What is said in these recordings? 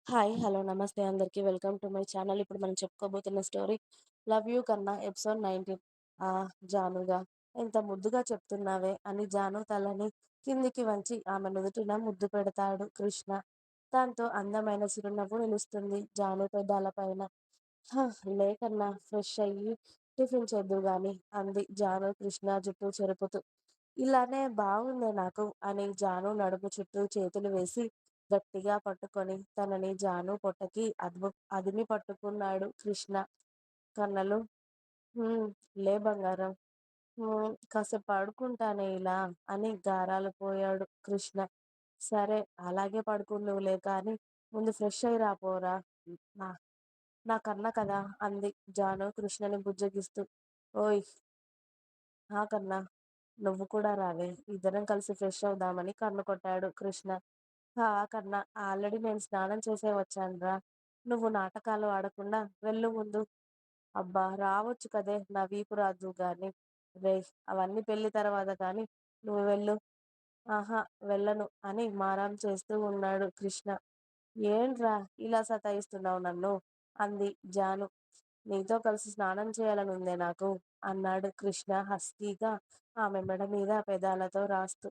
Hi. Hello. నమస్తే అందరికి. Welcome to my channel. ఇప్పుడు మనం చెప్పుకోబోతున్న స్టోరీ 'లవ్ యూ కన్నా' ఎపిసోడ్ 19. జానుగా ఎంత ముద్దుగా చెప్తున్నావే అని జాను తలని కిందికి వంచి ఆమె నుదుటిన ముద్దు పెడతాడు కృష్ణ. దాంతో అందమైన చిరునవ్వు నిలుస్తుంది జాను పెదాల పైన. లే కన్నా, ఫ్రెష్ అయ్యి టిఫిన్ చేద్దువు గాని అంది జాను కృష్ణ జుట్టు చెరుపుతూ. ఇలానే బాగుందే నాకు అని జాను నడుము చుట్టూ చేతులు వేసి గట్టిగా పట్టుకొని తనని జాను పొట్టకి అదిమి పట్టుకున్నాడు కృష్ణ. కన్నలు "హ్మ్, లే బంగారం, కాసేపు పడుకుంటానే ఇలా" అని గారాలు పోయాడు కృష్ణ. సరే, అలాగే పడుకుందువులే కానీ ముందు ఫ్రెష్ అయి రాపోరా, నా నా కన్న కదా అంది జాను కృష్ణని బుజ్జగిస్తూ. ఓయ్, కన్నా, నువ్వు కూడా రావే, ఇద్దరం కలిసి ఫ్రెష్ అవుదామని కన్ను కొట్టాడు కృష్ణ. కన్నా, ఆల్రెడీ నేను స్నానం చేసే వచ్చానురా, నువ్వు నాటకాలు ఆడకుండా వెళ్ళు ముందు. అబ్బా, రావచ్చు కదే, నా వీపు రాదు గాని. రే, అవన్నీ పెళ్లి తర్వాత కానీ నువ్వు వెళ్ళు. ఆహా, వెళ్ళను అని మారం చేస్తూ ఉన్నాడు కృష్ణ. ఏంట్రా ఇలా సతాయిస్తున్నావు నన్ను అంది జాను. నీతో కలిసి స్నానం చేయాలని ఉందే నాకు అన్నాడు కృష్ణ హస్కీగా ఆమె మెడ మీద పెదాలతో రాస్తూ.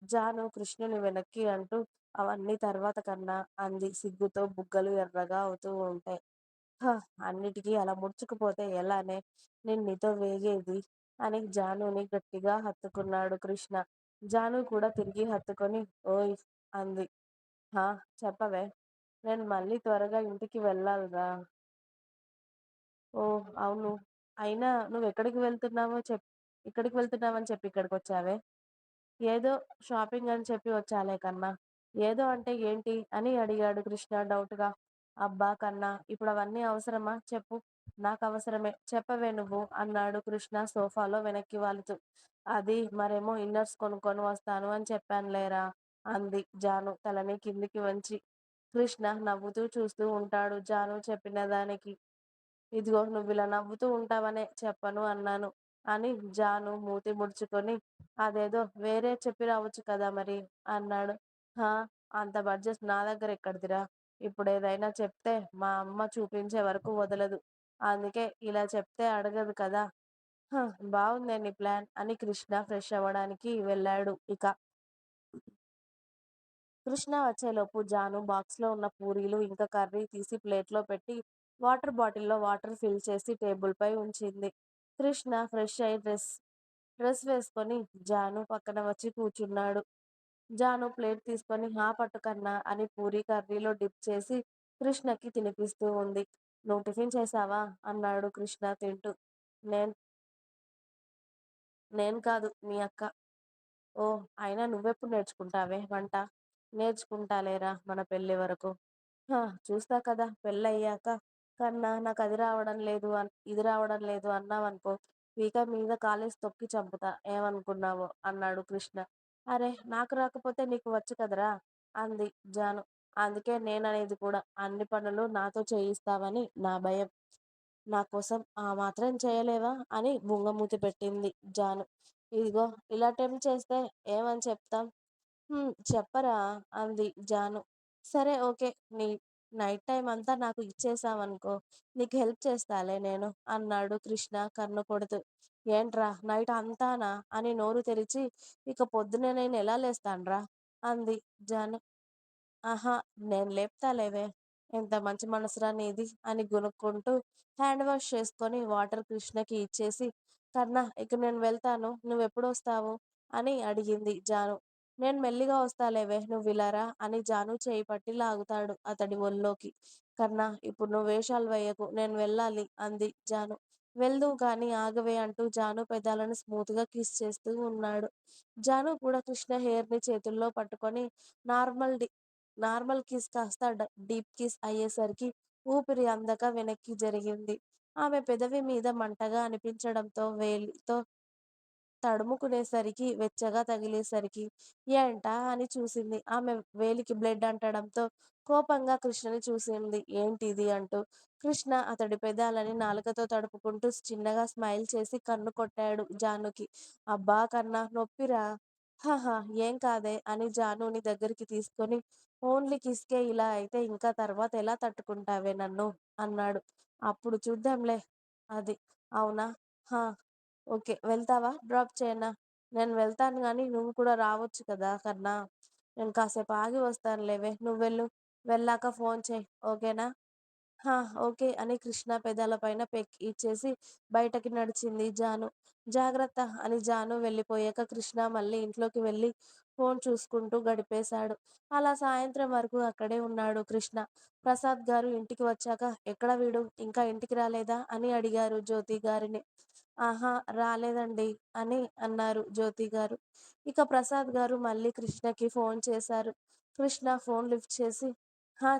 జాను కృష్ణుని వెనక్కి అంటూ అవన్నీ తర్వాత కన్నా అంది సిగ్గుతో బుగ్గలు ఎర్రగా అవుతూ ఉంటాయి. హ, అన్నిటికీ అలా ముడుచుకుపోతే ఎలానే, నేను నీతో వేగేది అని జానుని గట్టిగా హత్తుకున్నాడు కృష్ణ. జాను కూడా తిరిగి హత్తుకొని ఓయ్ అంది. హా, చెప్పవే, నేను మళ్ళీ త్వరగా ఇంటికి వెళ్ళాలిరా. ఓహ్, అవును. అయినా నువ్వెక్కడికి వెళ్తున్నావో ఇక్కడికి వెళ్తున్నావని చెప్పి ఇక్కడికొచ్చావే? ఏదో షాపింగ్ అని చెప్పి వచ్చాలే కన్నా. ఏదో అంటే ఏంటి అని అడిగాడు కృష్ణ డౌట్‌గా. అబ్బా కన్నా, ఇప్పుడవన్నీ అవసరమా చెప్పు? నాకవసరమే. చెప్పవే నువ్వు అన్నాడు కృష్ణ సోఫాలో వెనక్కి వాలుతూ. అది మరేమో ఇన్నర్స్ కొనుక్కొని వస్తాను అని చెప్పానులేరా అంది జాను తలని కిందికి వంచి. కృష్ణ నవ్వుతూ చూస్తూ ఉంటాడు జాను చెప్పిన దానికి. ఇదిగో, నువ్విలా నవ్వుతూ ఉంటావనే చెప్పను అన్నాను అని జాను మూతి ముడుచుకొని, అదేదో వేరే చెప్పి రావచ్చు కదా మరి అన్నాడు. హా, అంత బడ్జెట్ నా దగ్గర ఎక్కడిదిరా, ఇప్పుడేదైనా చెప్తే మా అమ్మ చూపించే వరకు వదలదు, అందుకే ఇలా చెప్తే అడగదు కదా. హ, బాగుందే నీ ప్లాన్ అని కృష్ణ ఫ్రెష్ అవ్వడానికి వెళ్ళాడు ఇక. కృష్ణ వచ్చేలోపు జాను బాక్స్లో ఉన్న పూరీలు ఇంకా కర్రీ తీసి ప్లేట్లో పెట్టి వాటర్ బాటిల్లో వాటర్ ఫిల్ చేసి టేబుల్ పై ఉంచింది. కృష్ణ ఫ్రెష్ అయి డ్రెస్ వేసుకొని జాను పక్కన వచ్చి కూర్చున్నాడు. జాను ప్లేట్ తీసుకొని పట్టుకన్నా అని పూరీ కర్రీలో డిప్ చేసి కృష్ణకి తినిపిస్తూ ఉంది. నువ్వు టిఫిన్ చేసావా అన్నాడు కృష్ణ తింటూ. నేను నేను కాదు, మీ అక్క. ఓ, అయినా నువ్వెప్పుడు నేర్చుకుంటావే వంట? నేర్చుకుంటాలేరా మన పెళ్ళి వరకు. చూస్తా కదా పెళ్ళయ్యాక. కన్నా, నాకు అది రావడం లేదు ఇది రావడం లేదు అన్నావనుకో, పీక మీద కాలేసి తొక్కి చంపుతా, ఏమనుకున్నావో అన్నాడు కృష్ణ. అరే, నాకు రాకపోతే నీకు వచ్చు కదరా అంది జాను. అందుకే నేననేది కూడా, అన్ని పనులు నాతో చేయిస్తావని నా భయం. నా కోసం ఆ మాత్రం చేయలేవా అని బుంగమూతి పెట్టింది జాను. ఇదిగో, ఇలా టెంప్ట్ చేస్తే ఏమని చెప్తాం? చెప్పరా అంది జాను. సరే, ఓకే. నీ నైట్ టైం అంతా నాకు ఇచ్చేసావనుకో, నీకు హెల్ప్ చేస్తాలే నేను అన్నాడు కృష్ణ కన్ను కొడుతూ. ఏంట్రా నైట్ అంతానా అని నోరు తెరిచి, ఇక పొద్దునే నేను ఎలా లేస్తాన్రా అంది జాను. ఆహా, నేను లేపుతాలేవే, ఎంత మంచి మనసురా నీది అని గొనుక్కుంటూ హ్యాండ్ వాష్ చేసుకొని వాటర్ కృష్ణకి ఇచ్చేసి, కన్నా, ఇక నేను వెళ్తాను, నువ్వెప్పుడొస్తావు అని అడిగింది జాను. నేను మెల్లిగా వస్తాలేవే, నువ్విలారా అని జాను చేయి పట్టి లాగుతాడు అతడి ఒళ్ళోకి. కన్నా, ఇప్పుడు నువ్వు వేషాలు వేయకు, నేను వెళ్ళాలి అంది జాను. వెళ్దువు గాని ఆగవే అంటూ జాను పెదాలను స్మూత్ గా కిస్ చేస్తూ ఉన్నాడు. జాను కూడా కృష్ణ హెయిర్ ని చేతుల్లో పట్టుకొని నార్మల్ నార్మల్ కిస్ కాస్త డీప్ కిస్ అయ్యేసరికి ఊపిరి అందక వెనక్కి జరిగింది. ఆమె పెదవి మీద మంటగా అనిపించడంతో వేలితో తడుముకునేసరికి వెచ్చగా తగిలేసరికి ఏంటా అని చూసింది. ఆమె వేలికి బ్లడ్ అంటడంతో కోపంగా కృష్ణని చూసింది. ఏంటిది అంటూ. కృష్ణ అతడి పెదాలని నాలుకతో తడుపుకుంటూ చిన్నగా స్మైల్ చేసి కన్ను కొట్టాడు జానుకి. అబ్బా కన్నా, నొప్పిరా "హాహా! ఏం కాదే" అని జానుని దగ్గరికి తీసుకొని, "ఓన్లీ కిస్‌కే ఇలా అయితే ఇంకా తర్వాత ఎలా తట్టుకుంటావే నన్ను" అన్నాడు. "అప్పుడు చూద్దాంలే" అది. "అవునా? హా! ఓకే. వెళ్తావా? డ్రాప్ చేయనా?" "నేను వెళ్తాను గానీ నువ్వు కూడా రావచ్చు కదా కన్నా! నేను కాసేపు ఆగి వస్తానులేవే నువ్వెళ్ళు. వెళ్ళాక ఫోన్ చెయి. ఓకేనా?" "హా! ఓకే" అని కృష్ణ పెదాలపైన ఇచ్చేసి బయటకి నడిచింది జాను. "జాగ్రత్త" అని జాను వెళ్ళిపోయాక కృష్ణ మళ్ళీ ఇంట్లోకి వెళ్ళి ఫోన్ చూసుకుంటూ గడిపేశాడు. అలా సాయంత్రం వరకు అక్కడే ఉన్నాడు కృష్ణ. ప్రసాద్ గారు ఇంటికి వచ్చాక "ఎక్కడ వీడు? ఇంకా ఇంటికి రాలేదా?" అని అడిగారు జ్యోతి గారిని. "ఆహా! రాలేదండి" అని అన్నారు జ్యోతి గారు. ఇక ప్రసాద్ గారు మళ్ళీ కృష్ణకి ఫోన్ చేశారు. కృష్ణ ఫోన్ లిఫ్ట్ చేసి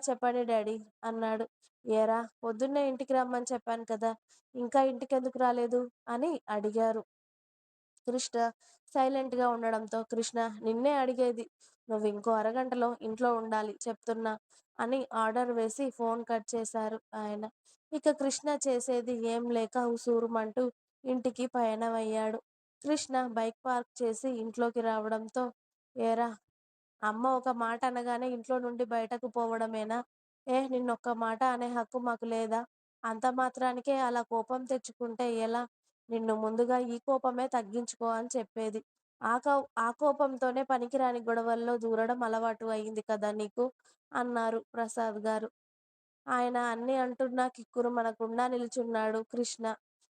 చెప్పండి డాడీ" అన్నాడు. "ఏరా పొద్దున్నే ఇంటికి రమ్మని చెప్పాను కదా! ఇంకా ఇంటికెందుకు రాలేదు?" అని అడిగారు. కృష్ణ సైలెంట్‌గా ఉండడంతో, "కృష్ణ నిన్నే అడిగేది. నువ్వింకో అరగంటలో ఇంట్లో ఉండాలి చెప్తున్నా" అని ఆర్డర్ వేసి ఫోన్ కట్ చేశారు ఆయన. ఇక కృష్ణ చేసేది ఏం లేక ఉసూరుమంటూ ఇంటికి పయనమయ్యాడు. కృష్ణ బైక్ పార్క్ చేసి ఇంట్లోకి రావడంతో, "ఏరా అమ్మ ఒక మాట అనగానే ఇంట్లో నుండి బయటకు పోవడమేనా? నిన్నొక్క మాట అనే హక్కు మాకు లేదా? అంత మాత్రానికే అలా కోపం తెచ్చుకుంటే ఎలా? నిన్ను ముందుగా ఈ కోపమే తగ్గించుకో అని చెప్పేది. ఆ కోపంతోనే పనికిరాని గొడవల్లో దూరడం అలవాటు అయింది కదా నీకు" అన్నారు ప్రసాద్ గారు. ఆయన అన్నీ అంటున్నా కిక్కురుమనకుండా నిల్చున్నాడు కృష్ణ.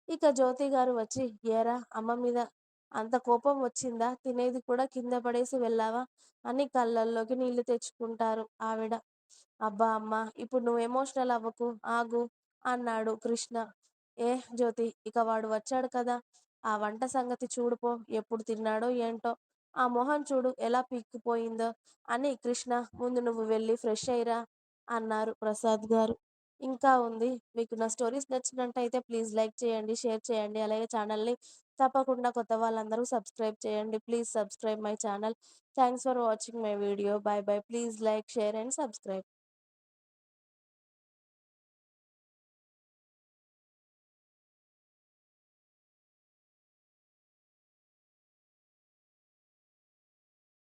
ఇక జ్యోతి గారు వచ్చి, "ఏరా అమ్మ మీద అంత కోపం వచ్చిందా? తినేది కూడా కింద పడేసి వెళ్ళావా?" అని కళ్ళల్లోకి నీళ్లు తెచ్చుకుంటారు ఆవిడ. "అబ్బా! అమ్మా! ఇప్పుడు నువ్వు ఎమోషనల్ అవ్వకు. ఆగు" అన్నాడు కృష్ణ. జ్యోతి ఇక వాడు వచ్చాడు కదా! ఆ వంట సంగతి చూడు పో. ఎప్పుడు తిన్నాడో ఏంటో? ఆ మొహం చూడు ఎలా పీక్కుపోయిందో" అని కృష్ణ, "ముందు నువ్వు వెళ్లి ఫ్రెష్ అయ్యిరా" అన్నారు ప్రసాద్ గారు. ఇంకా ఉంది. మీకు నా స్టోరీస్ నచ్చినట్టయితే ప్లీజ్ లైక్ చేయండి, షేర్ చేయండి. అలాగే ఛానల్‌ని తప్పకుండా కొత్త వాళ్ళందరూ సబ్స్క్రైబ్ చేయండి. Please subscribe my channel. Thanks for watching my video. By by. Please like, share and subscribe.